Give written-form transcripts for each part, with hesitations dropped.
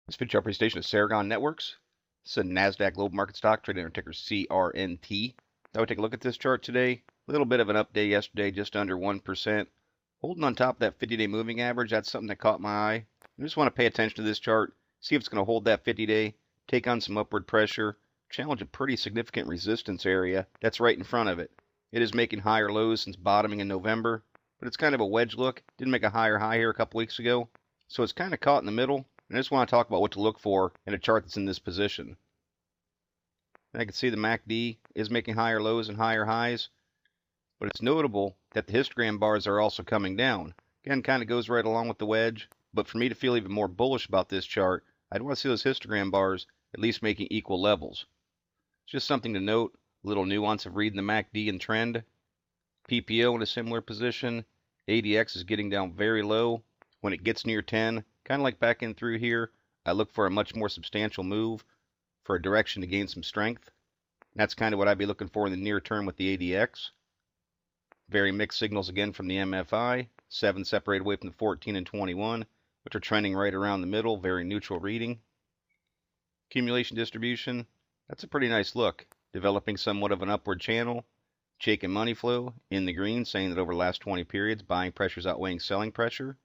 This video presentation is CRNT Networks. This is a NASDAQ Global Market stock trading under ticker CRNT. I would take a look at this chart today. A little bit of an update yesterday, just under 1%. Holding on top of that 50-day moving average, that's something that caught my eye. I just want to pay attention to this chart, see if it's going to hold that 50-day, take on some upward pressure, challenge a pretty significant resistance area that's right in front of it. It is making higher lows since bottoming in November, but it's kind of a wedge look. Didn't make a higher high here a couple weeks ago, so it's kind of caught in the middle. And I just want to talk about what to look for in a chart that's in this position. And I can see the MACD is making higher lows and higher highs, but it's notable that the histogram bars are also coming down. Again, kind of goes right along with the wedge, but for me to feel even more bullish about this chart, I'd want to see those histogram bars at least making equal levels. It's just something to note, a little nuance of reading the MACD and trend. PPO in a similar position. ADX is getting down very low. When it gets near 10, kind of like back in through here, I look for a much more substantial move for a direction to gain some strength. And that's kind of what I'd be looking for in the near term with the ADX. Very mixed signals again from the MFI. 7 separated away from the 14 and 21, which are trending right around the middle. Very neutral reading. Accumulation distribution, that's a pretty nice look. Developing somewhat of an upward channel. Chaikin money flow in the green, saying that over the last 20 periods, buying pressure is outweighing selling pressure.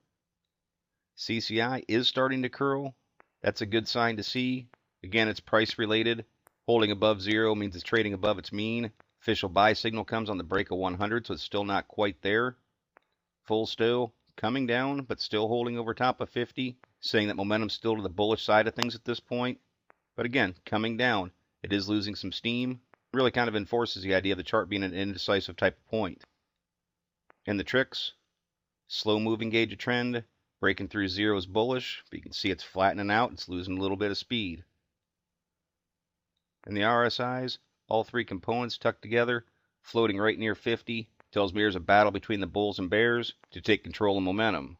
CCI is starting to curl. That's a good sign to see. Again, it's price related. Holding above 0 means it's trading above its mean. Official buy signal comes on the break of 100, so it's still not quite there. Full still coming down, but still holding over top of 50, saying that momentum's still to the bullish side of things at this point. But again, coming down, it is losing some steam. Really kind of enforces the idea of the chart being an indecisive type of point. And the tricks, slow moving gauge of trend. Breaking through 0 is bullish, but you can see it's flattening out. It's losing a little bit of speed. And the RSIs, all 3 components tucked together, floating right near 50, tells me there's a battle between the bulls and bears to take control of momentum.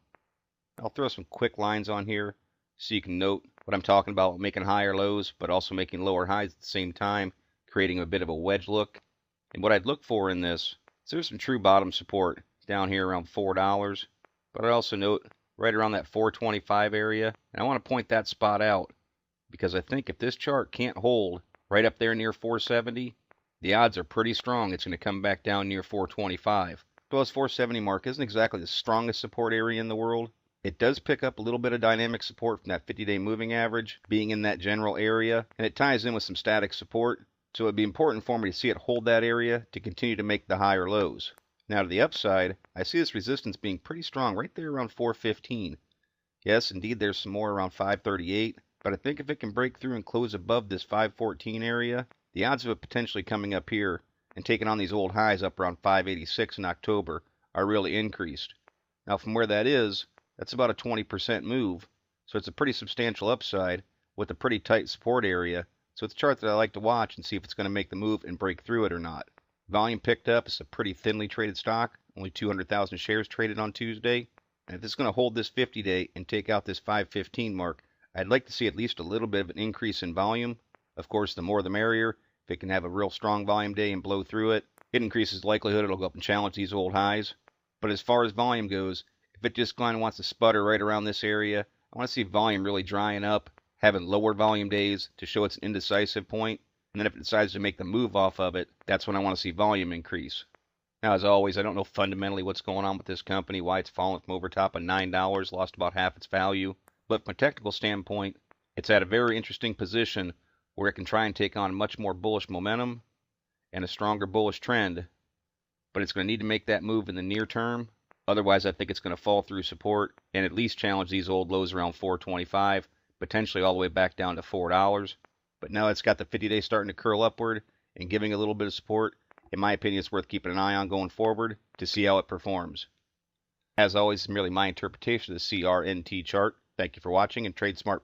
I'll throw some quick lines on here so you can note what I'm talking about, making higher lows, but also making lower highs at the same time, creating a bit of a wedge look. And what I'd look for in this is there's some true bottom support down here around $4, but I also note right around that 425 area, and I want to point that spot out because I think if this chart can't hold right up there near 470, the odds are pretty strong it's going to come back down near 425. So this 470 mark isn't exactly the strongest support area in the world. It does pick up a little bit of dynamic support from that 50-day moving average being in that general area, and it ties in with some static support, so it'd be important for me to see it hold that area to continue to make the higher lows. Now to the upside, I see this resistance being pretty strong right there around 415. Yes, indeed, there's some more around 538, but I think if it can break through and close above this 514 area, the odds of it potentially coming up here and taking on these old highs up around 586 in October are really increased. Now from where that is, that's about a 20% move, so it's a pretty substantial upside with a pretty tight support area, so it's a chart that I like to watch and see if it's going to make the move and break through it or not. Volume picked up. It's a pretty thinly traded stock. Only 200,000 shares traded on Tuesday. And if it's going to hold this 50-day and take out this 515 mark, I'd like to see at least a little bit of an increase in volume. Of course, the more the merrier. If it can have a real strong volume day and blow through it, it increases the likelihood it'll go up and challenge these old highs. But as far as volume goes, if it just kind of wants to sputter right around this area, I want to see volume really drying up, having lower volume days to show it's an indecisive point. And then if it decides to make the move off of it, that's when I want to see volume increase. Now, as always, I don't know fundamentally what's going on with this company, why it's fallen from over top of $9, lost about half its value. But from a technical standpoint, it's at a very interesting position where it can try and take on much more bullish momentum and a stronger bullish trend. But it's going to need to make that move in the near term. Otherwise, I think it's going to fall through support and at least challenge these old lows around 425, potentially all the way back down to $4. But now it's got the 50-day starting to curl upward and giving a little bit of support. In my opinion, it's worth keeping an eye on going forward to see how it performs. As always, it's merely my interpretation of the CRNT chart. Thank you for watching and trade smart.